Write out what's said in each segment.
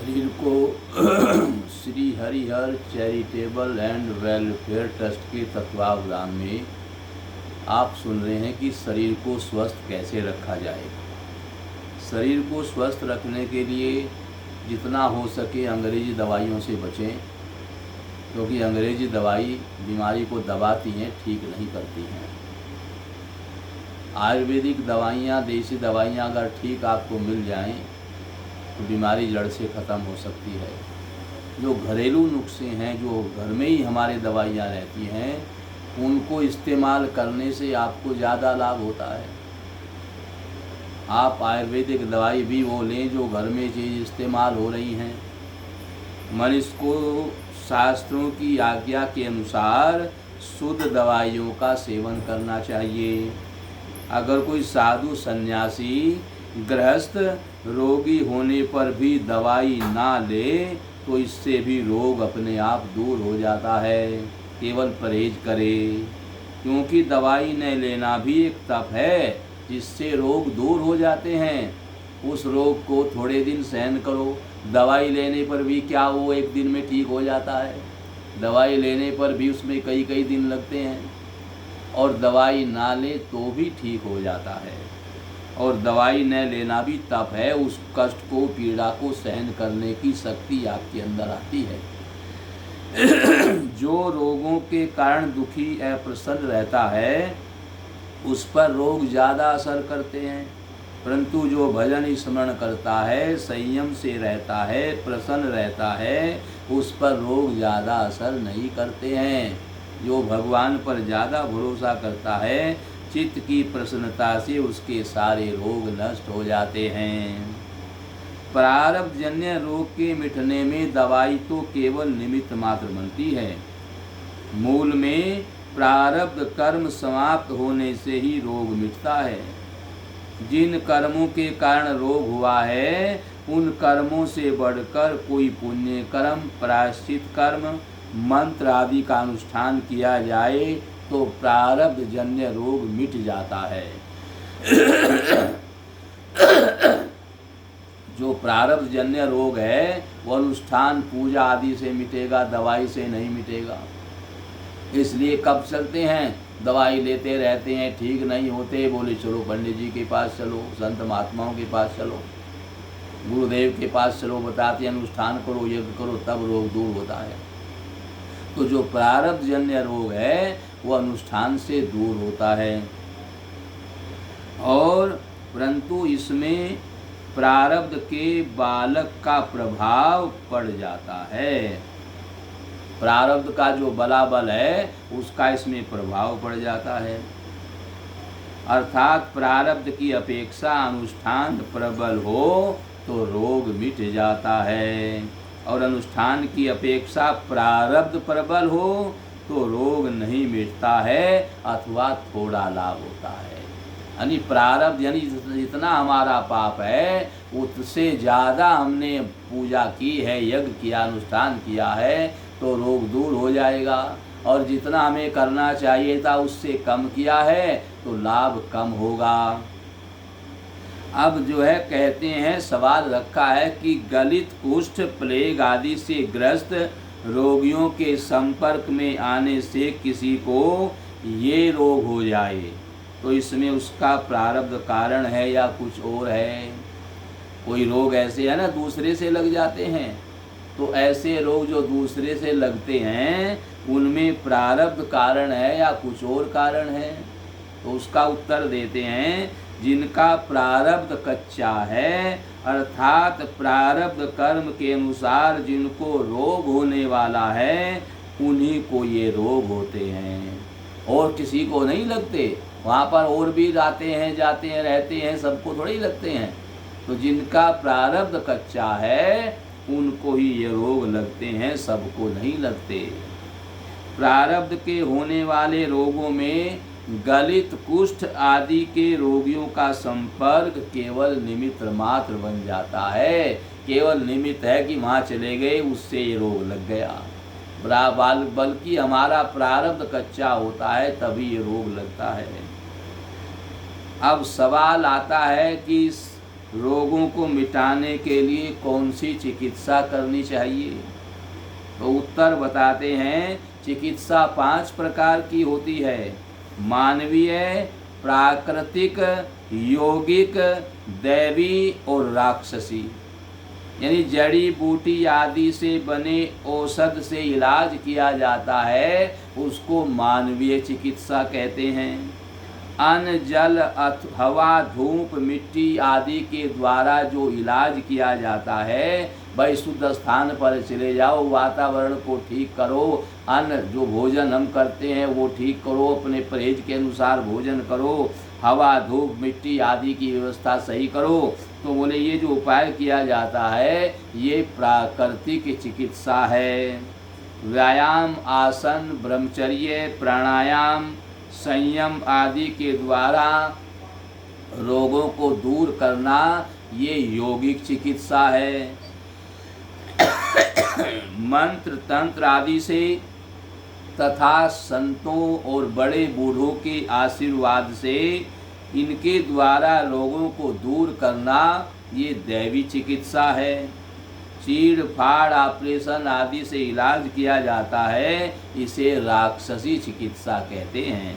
शरीर को Shri Harihar charitable and welfare trust के तत्वावधान में आप सुन रहे हैं कि शरीर को स्वस्थ कैसे रखा जाए। शरीर को स्वस्थ रखने के लिए जितना हो सके अंग्रेजी दवाइयों से बचें, क्योंकि अंग्रेजी दवाई बीमारी को दबाती हैं, ठीक नहीं करती हैं। आयुर्वेदिक दवाइयाँ, देसी दवाइयाँ अगर ठीक आपको मिल जाएं तो बीमारी जड़ से ख़त्म हो सकती है। जो घरेलू नुस्खे हैं, जो घर में ही हमारे दवाइयाँ रहती हैं, उनको इस्तेमाल करने से आपको ज़्यादा लाभ होता है। आप आयुर्वेदिक दवाई भी वो लें जो घर में चीज़ इस्तेमाल हो रही हैं। मनुष्य को शास्त्रों की आज्ञा के अनुसार शुद्ध दवाइयों का सेवन करना चाहिए। अगर कोई साधु सन्यासी गृहस्थ रोगी होने पर भी दवाई ना ले तो इससे भी रोग अपने आप दूर हो जाता है। केवल परहेज करे, क्योंकि दवाई न लेना भी एक तप है जिससे रोग दूर हो जाते हैं। उस रोग को थोड़े दिन सहन करो। दवाई लेने पर भी क्या वो एक दिन में ठीक हो जाता है? दवाई लेने पर भी उसमें कई कई दिन लगते हैं, और दवाई ना ले तो भी ठीक हो जाता है। और दवाई न लेना भी तप है। उस कष्ट को, पीड़ा को सहन करने की शक्ति आपके अंदर आती है। जो रोगों के कारण दुखी अप्रसन्न रहता है उस पर रोग ज़्यादा असर करते हैं, परंतु जो भजन स्मरण करता है, संयम से रहता है, प्रसन्न रहता है, उस पर रोग ज़्यादा असर नहीं करते हैं। जो भगवान पर ज़्यादा भरोसा करता है, चित्त की प्रसन्नता से उसके सारे रोग नष्ट हो जाते हैं। प्रारब्ध जन्य रोग के मिटने में दवाई तो केवल निमित्त मात्र बनती है। मूल में प्रारब्ध कर्म समाप्त होने से ही रोग मिटता है। जिन कर्मों के कारण रोग हुआ है उन कर्मों से बढ़कर कोई पुण्य कर्म, प्रायश्चित कर्म, मंत्र आदि का अनुष्ठान किया जाए तो प्रारब्ध जन्य रोग मिट जाता है। जो प्रारब्ध जन्य रोग है वो अनुष्ठान, पूजा आदि से मिटेगा, दवाई से नहीं मिटेगा। इसलिए कब चलते हैं, दवाई लेते रहते हैं, ठीक नहीं होते, बोले चलो पंडित जी के पास चलो, संत महात्माओं के पास चलो, गुरुदेव के पास चलो, बताते हैं अनुष्ठान करो, यज्ञ करो, तब रोग दूर होता है। तो जो प्रारब्ध जन्य रोग है वो अनुष्ठान से दूर होता है। और परंतु इसमें प्रारब्ध के बालक का प्रभाव पड़ जाता है। प्रारब्ध का जो बलाबल है उसका इसमें प्रभाव पड़ जाता है। अर्थात प्रारब्ध की अपेक्षा अनुष्ठान प्रबल हो तो रोग मिट जाता है, और अनुष्ठान की अपेक्षा प्रारब्ध प्रबल हो तो रोग नहीं मिटता है अथवा थोड़ा लाभ होता है। यानी प्रारब्ध यानी जितना हमारा पाप है उससे ज़्यादा हमने पूजा की है, यज्ञ किया, अनुष्ठान किया है तो रोग दूर हो जाएगा। और जितना हमें करना चाहिए था उससे कम किया है तो लाभ कम होगा। अब जो है कहते हैं, सवाल रखा है कि गलित, कुष्ठ, प्लेग आदि से ग्रस्त रोगियों के संपर्क में आने से किसी को ये रोग हो जाए तो इसमें उसका प्रारब्ध कारण है या कुछ और है? कोई रोग ऐसे है ना दूसरे से लग जाते हैं, तो ऐसे रोग जो दूसरे से लगते हैं उनमें प्रारब्ध कारण है या कुछ और कारण है? तो उसका उत्तर देते हैं, जिनका प्रारब्ध कच्चा है, अर्थात प्रारब्ध कर्म के अनुसार जिनको रोग होने वाला है उन्हीं को ये रोग होते हैं, और किसी को नहीं लगते। वहाँ पर और भी आते हैं, जाते हैं, रहते हैं, सबको थोड़े ही लगते हैं। तो जिनका प्रारब्ध कच्चा है उनको ही ये रोग लगते हैं, सबको नहीं लगते। प्रारब्ध के होने वाले रोगों में गलित, कुष्ठ आदि के रोगियों का संपर्क केवल निमित्त मात्र बन जाता है। केवल निमित्त है कि वहाँ चले गए, उससे ये रोग लग गया। बल्कि हमारा प्रारब्ध कच्चा होता है तभी ये रोग लगता है। अब सवाल आता है कि रोगों को मिटाने के लिए कौन सी चिकित्सा करनी चाहिए? तो उत्तर बताते हैं, चिकित्सा 5 प्रकार की होती है। मानवीय, प्राकृतिक, यौगिक, दैवी और राक्षसी। यानी जड़ी बूटी आदि से बने औषध से इलाज किया जाता है, उसको मानवीय चिकित्सा कहते हैं। अन्न, जल, हवा, धूप, मिट्टी आदि के द्वारा जो इलाज किया जाता है, भाई शुद्ध स्थान पर चले जाओ, वातावरण को ठीक करो, अन्न जो भोजन हम करते हैं वो ठीक करो, अपने परहेज के अनुसार भोजन करो, हवा, धूप, मिट्टी आदि की व्यवस्था सही करो। तो बोले ये जो उपाय किया जाता है ये प्राकृतिक चिकित्सा है। व्यायाम, आसन, ब्रह्मचर्य, प्राणायाम, संयम आदि के द्वारा रोगों को दूर करना ये यौगिक चिकित्सा है। मंत्र तंत्र आदि से तथा संतों और बड़े बूढ़ों के आशीर्वाद से इनके द्वारा रोगों को दूर करना ये दैवी चिकित्सा है। चीड़ फाड़, ऑपरेशन आदि से इलाज किया जाता है, इसे राक्षसी चिकित्सा कहते हैं।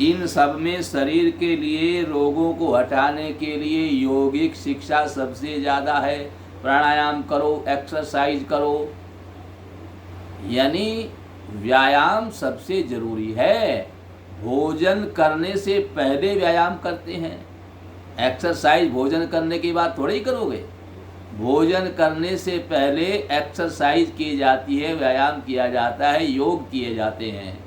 इन सब में शरीर के लिए रोगों को हटाने के लिए यौगिक शिक्षा सबसे ज़्यादा है। प्राणायाम करो, एक्सरसाइज करो, यानी व्यायाम सबसे जरूरी है। भोजन करने से पहले व्यायाम करते हैं, एक्सरसाइज भोजन करने के बाद थोड़ी ही करोगे। भोजन करने से पहले एक्सरसाइज की जाती है, व्यायाम किया जाता है, योग किए जाते हैं।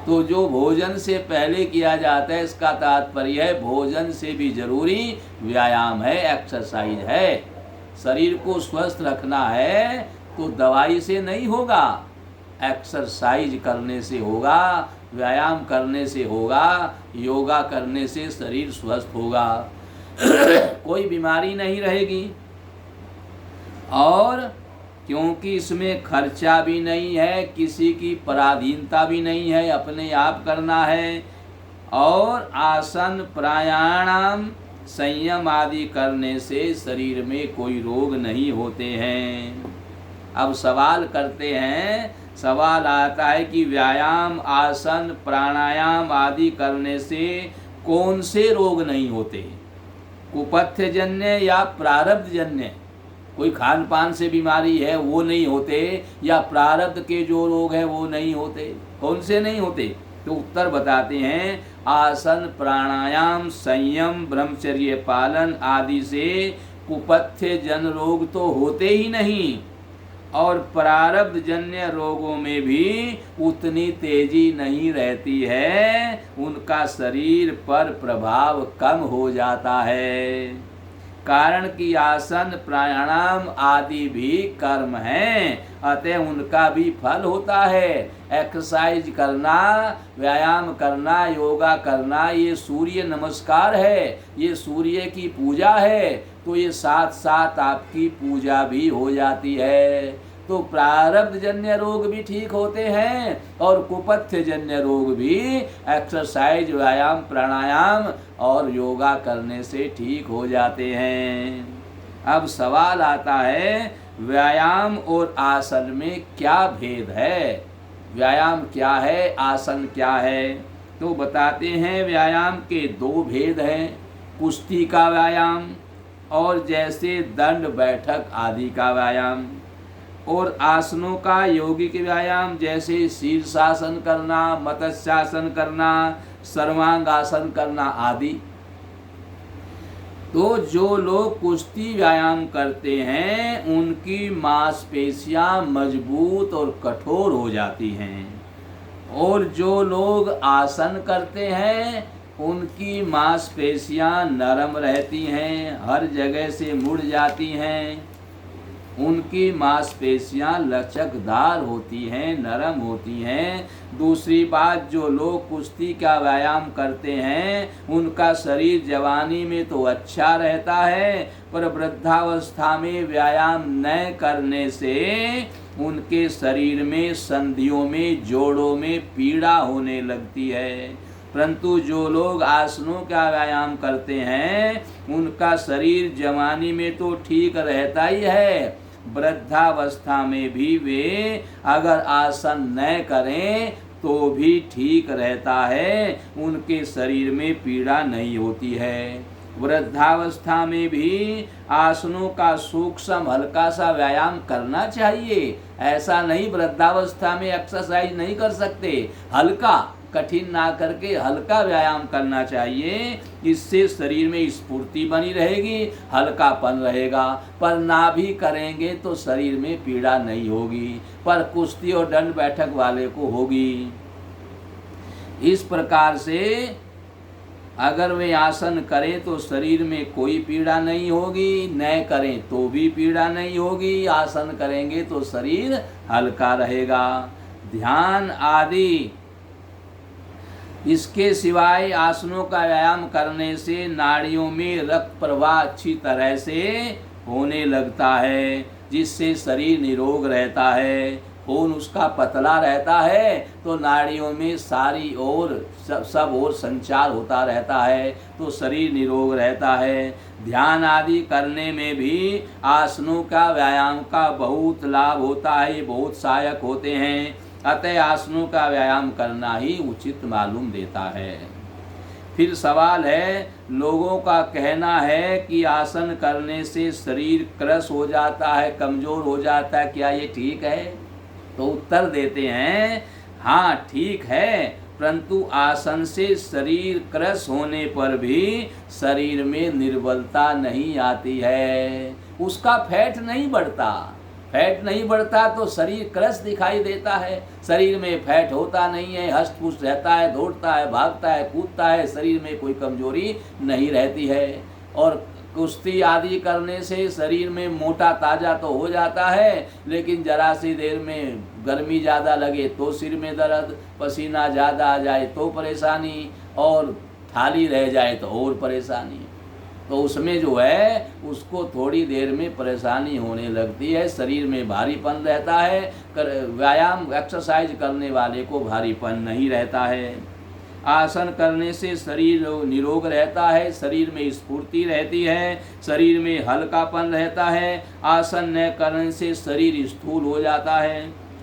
तो जो भोजन से पहले किया जाता है, इसका तात्पर्य है भोजन से भी जरूरी व्यायाम है, एक्सरसाइज है। शरीर को स्वस्थ रखना है तो दवाई से नहीं होगा, एक्सरसाइज करने से होगा, व्यायाम करने से होगा, योगा करने से शरीर स्वस्थ होगा, कोई बीमारी नहीं रहेगी। और क्योंकि इसमें खर्चा भी नहीं है, किसी की पराधीनता भी नहीं है, अपने आप करना है। और आसन, प्राणायाम, संयम आदि करने से शरीर में कोई रोग नहीं होते हैं। अब सवाल करते हैं, सवाल आता है कि व्यायाम, आसन, प्राणायाम आदि करने से कौन से रोग नहीं होते? कुपथ्यजन्य या प्रारब्धजन्य? कोई खान पान से बीमारी है वो नहीं होते, या प्रारब्ध के जो रोग हैं वो नहीं होते? कौन से नहीं होते? तो उत्तर बताते हैं, आसन, प्राणायाम, संयम, ब्रह्मचर्य पालन आदि से कुपथ्य जन रोग तो होते ही नहीं, और प्रारब्ध जन्य रोगों में भी उतनी तेजी नहीं रहती है, उनका शरीर पर प्रभाव कम हो जाता है। कारण कि आसन, प्राणायाम आदि भी कर्म हैं, अतः उनका भी फल होता है। एक्सरसाइज करना, व्यायाम करना, योगा करना, ये सूर्य नमस्कार है, ये सूर्य की पूजा है, तो ये साथ साथ आपकी पूजा भी हो जाती है। तो प्रारब्ध जन्य रोग भी ठीक होते हैं और कुपथ्य जन्य रोग भी एक्सरसाइज, व्यायाम, प्राणायाम और योगा करने से ठीक हो जाते हैं। अब सवाल आता है, व्यायाम और आसन में क्या भेद है? व्यायाम क्या है, आसन क्या है? तो बताते हैं, व्यायाम के 2 भेद हैं, कुश्ती का व्यायाम और जैसे दंड बैठक आदि का व्यायाम, और आसनों का यौगिक व्यायाम जैसे शीर्षासन करना, मत्स्यासन करना, सर्वांगासन करना आदि। तो जो लोग कुश्ती व्यायाम करते हैं उनकी मांसपेशियां मजबूत और कठोर हो जाती हैं, और जो लोग आसन करते हैं उनकी मांसपेशियां नरम रहती हैं, हर जगह से मुड़ जाती हैं, उनकी मांसपेशियां लचकदार होती हैं, नरम होती हैं। दूसरी बात, जो लोग कुश्ती का व्यायाम करते हैं उनका शरीर जवानी में तो अच्छा रहता है, पर वृद्धावस्था में व्यायाम न करने से उनके शरीर में संधियों में, जोड़ों में पीड़ा होने लगती है। परंतु जो लोग आसनों का व्यायाम करते हैं उनका शरीर जवानी में तो ठीक रहता ही है, वृद्धावस्था में भी वे अगर आसन न करें तो भी ठीक रहता है, उनके शरीर में पीड़ा नहीं होती है। वृद्धावस्था में भी आसनों का सूक्ष्म हल्का सा व्यायाम करना चाहिए। ऐसा नहीं वृद्धावस्था में एक्सरसाइज नहीं कर सकते, हल्का कठिन ना करके हल्का व्यायाम करना चाहिए। इससे शरीर में स्फूर्ति बनी रहेगी, हल्कापन रहेगा। पर ना भी करेंगे तो शरीर में पीड़ा नहीं होगी, पर कुश्ती और दंड बैठक वाले को होगी। इस प्रकार से अगर वे आसन करें तो शरीर में कोई पीड़ा नहीं होगी, न करें तो भी पीड़ा नहीं होगी। आसन करेंगे तो शरीर हल्का रहेगा। ध्यान आदि इसके सिवाय आसनों का व्यायाम करने से नाड़ियों में रक्त प्रवाह अच्छी तरह से होने लगता है, जिससे शरीर निरोग रहता है। खून उसका पतला रहता है तो नाड़ियों में सारी ओर सब ओर संचार होता रहता है, तो शरीर निरोग रहता है। ध्यान आदि करने में भी आसनों का व्यायाम का बहुत लाभ होता है, बहुत सहायक होते हैं। अतः आसनों का व्यायाम करना ही उचित मालूम देता है। फिर सवाल है, लोगों का कहना है कि आसन करने से शरीर क्रश हो जाता है, कमजोर हो जाता है, क्या ये ठीक है? तो उत्तर देते हैं, हाँ ठीक है, परंतु आसन से शरीर क्रश होने पर भी शरीर में निर्बलता नहीं आती है, उसका फैट नहीं बढ़ता। फैट नहीं बढ़ता तो शरीर क्रश दिखाई देता है। शरीर में फैट होता नहीं है, हष्ट पुष्ट रहता है, दौड़ता है, भागता है, कूदता है, शरीर में कोई कमजोरी नहीं रहती है। और कुश्ती आदि करने से शरीर में मोटा ताजा तो हो जाता है, लेकिन जरा सी देर में गर्मी ज़्यादा लगे तो सिर में दर्द, पसीना ज़्यादा आ जाए तो परेशानी, और थाली रह जाए तो और परेशानी। तो उसमें जो है उसको थोड़ी देर में परेशानी होने लगती है, शरीर में भारीपन रहता है। व्यायाम एक्सरसाइज करने वाले को भारीपन नहीं रहता है। आसन करने से शरीर निरोग रहता है, शरीर में स्फूर्ति रहती है, शरीर में हल्कापन रहता है। आसन न करने से शरीर स्थूल हो जाता है,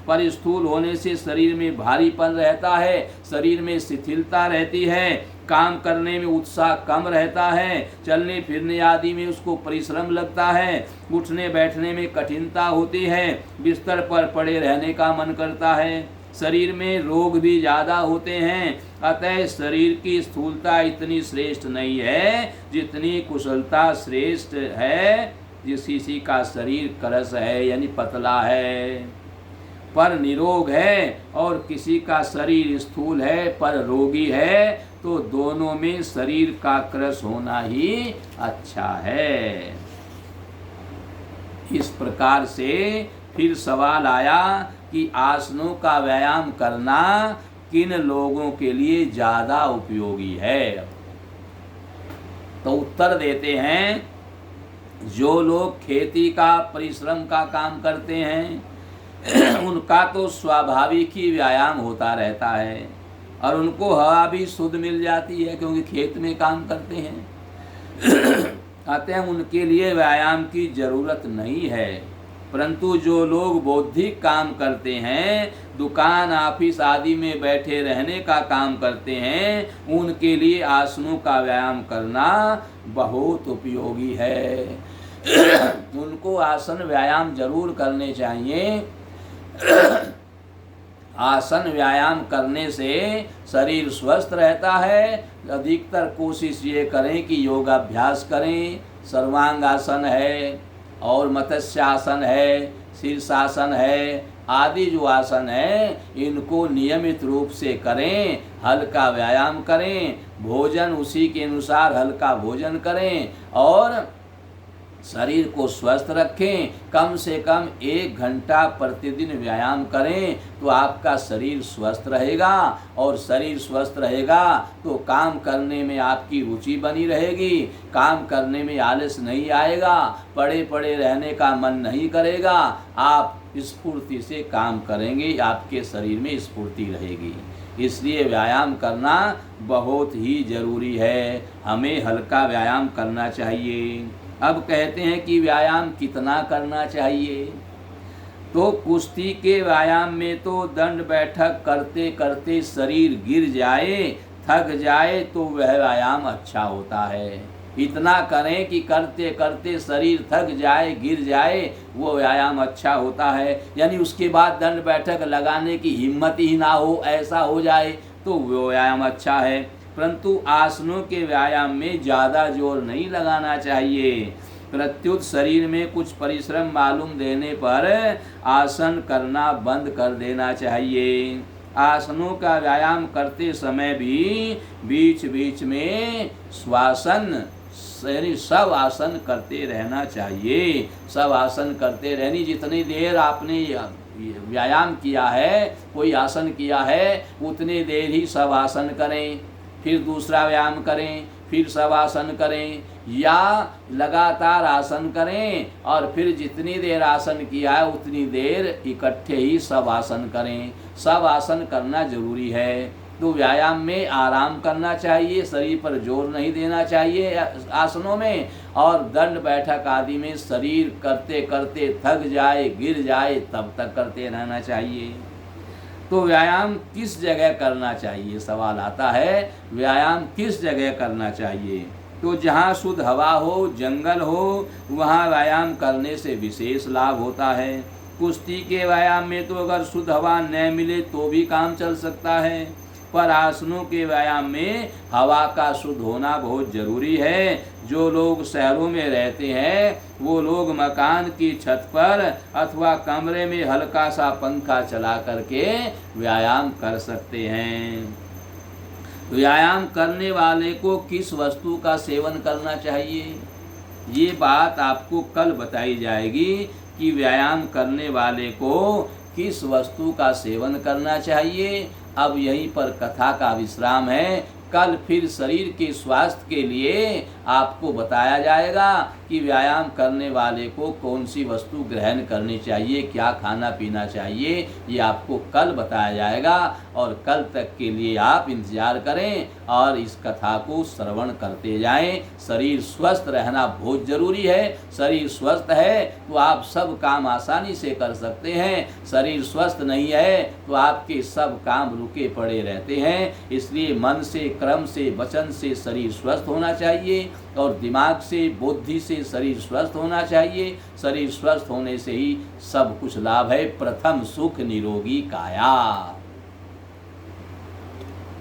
पर स्थूल होने से शरीर में भारीपन रहता है, शरीर में शिथिलता रहती है, काम करने में उत्साह कम रहता है, चलने फिरने आदि में उसको परिश्रम लगता है, उठने बैठने में कठिनता होती है, बिस्तर पर पड़े रहने का मन करता है, शरीर में रोग भी ज़्यादा होते हैं। अतः शरीर की स्थूलता इतनी श्रेष्ठ नहीं है जितनी कुशलता श्रेष्ठ है। जिस किसी का शरीर करस है यानी पतला है पर निरोग है, और किसी का शरीर स्थूल है पर रोगी है, तो दोनों में शरीर का क्रश होना ही अच्छा है। इस प्रकार से फिर सवाल आया कि आसनों का व्यायाम करना किन लोगों के लिए ज़्यादा उपयोगी है। तो उत्तर देते हैं, जो लोग खेती का परिश्रम का काम करते हैं उनका तो स्वाभाविक ही व्यायाम होता रहता है, और उनको हवा भी शुद्ध मिल जाती है क्योंकि खेत में काम करते हैं। अतः उनके लिए व्यायाम की जरूरत नहीं है। परंतु जो लोग बौद्धिक काम करते हैं, दुकान ऑफिस आदि में बैठे रहने का काम करते हैं, उनके लिए आसनों का व्यायाम करना बहुत उपयोगी है। उनको आसन व्यायाम जरूर करने चाहिए। आसन व्यायाम करने से शरीर स्वस्थ रहता है। अधिकतर कोशिश ये करें कि योगाभ्यास करें। सर्वांगासन है और मत्स्यासन है, शीर्षासन है, आदि जो आसन है इनको नियमित रूप से करें, हल्का व्यायाम करें, भोजन उसी के अनुसार हल्का भोजन करें और शरीर को स्वस्थ रखें। कम से कम 1 घंटा प्रतिदिन व्यायाम करें तो आपका शरीर स्वस्थ रहेगा, और शरीर स्वस्थ रहेगा तो काम करने में आपकी रुचि बनी रहेगी, काम करने में आलस नहीं आएगा, पड़े पड़े रहने का मन नहीं करेगा, आप स्फूर्ति से काम करेंगे, आपके शरीर में स्फूर्ति रहेगी। इसलिए व्यायाम करना बहुत ही ज़रूरी है, हमें हल्का व्यायाम करना चाहिए। अब कहते हैं कि व्यायाम कितना करना चाहिए। तो कुश्ती के व्यायाम में तो दंड बैठक करते करते शरीर गिर जाए, थक जाए तो वह व्यायाम अच्छा होता है। इतना करें कि करते करते शरीर थक जाए, गिर जाए, वो व्यायाम अच्छा होता है। यानी उसके बाद दंड बैठक लगाने की हिम्मत ही ना हो, ऐसा हो जाए तो वो व्यायाम अच्छा है। परंतु आसनों के व्यायाम में ज़्यादा जोर नहीं लगाना चाहिए। प्रत्युत शरीर में कुछ परिश्रम मालूम देने पर आसन करना बंद कर देना चाहिए। आसनों का व्यायाम करते समय भी बीच बीच में श्वासन सब आसन करते रहना चाहिए। सब आसन करते रहनी, जितनी देर आपने व्यायाम किया है, कोई आसन किया है, उतनी देर ही सब आसन करें, फिर दूसरा व्यायाम करें, फिर सब आसन करें, या लगातार आसन करें और फिर जितनी देर आसन किया है उतनी देर इकट्ठे ही सब आसन करें। सब आसन करना जरूरी है। तो व्यायाम में आराम करना चाहिए, शरीर पर जोर नहीं देना चाहिए आसनों में, और दंड बैठक आदि में शरीर करते करते थक जाए, गिर जाए, तब तक करते रहना चाहिए। तो व्यायाम किस जगह करना चाहिए, सवाल आता है, व्यायाम किस जगह करना चाहिए। तो जहाँ शुद्ध हवा हो, जंगल हो, वहाँ व्यायाम करने से विशेष लाभ होता है। कुश्ती के व्यायाम में तो अगर शुद्ध हवा न मिले तो भी काम चल सकता है, पर आसनों के व्यायाम में हवा का शुद्ध होना बहुत जरूरी है। जो लोग शहरों में रहते हैं वो लोग मकान की छत पर अथवा कमरे में हल्का सा पंखा चला करके व्यायाम कर सकते हैं। व्यायाम करने वाले को किस वस्तु का सेवन करना चाहिए, ये बात आपको कल बताई जाएगी कि व्यायाम करने वाले को किस वस्तु का सेवन करना चाहिए। अब यहीं पर कथा का विश्राम है। कल फिर शरीर के स्वास्थ्य के लिए आपको बताया जाएगा कि व्यायाम करने वाले को कौन सी वस्तु ग्रहण करनी चाहिए, क्या खाना पीना चाहिए, ये आपको कल बताया जाएगा। और कल तक के लिए आप इंतजार करें और इस कथा को श्रवण करते जाएं। शरीर स्वस्थ रहना बहुत ज़रूरी है। शरीर स्वस्थ है तो आप सब काम आसानी से कर सकते हैं। शरीर स्वस्थ नहीं है तो आपके सब काम रुके पड़े रहते हैं। इसलिए मन से, क्रम से, वचन से शरीर स्वस्थ होना चाहिए और दिमाग से, बुद्धि से शरीर स्वस्थ होना चाहिए। शरीर स्वस्थ होने से ही सब कुछ लाभ है। प्रथम सुख निरोगी काया।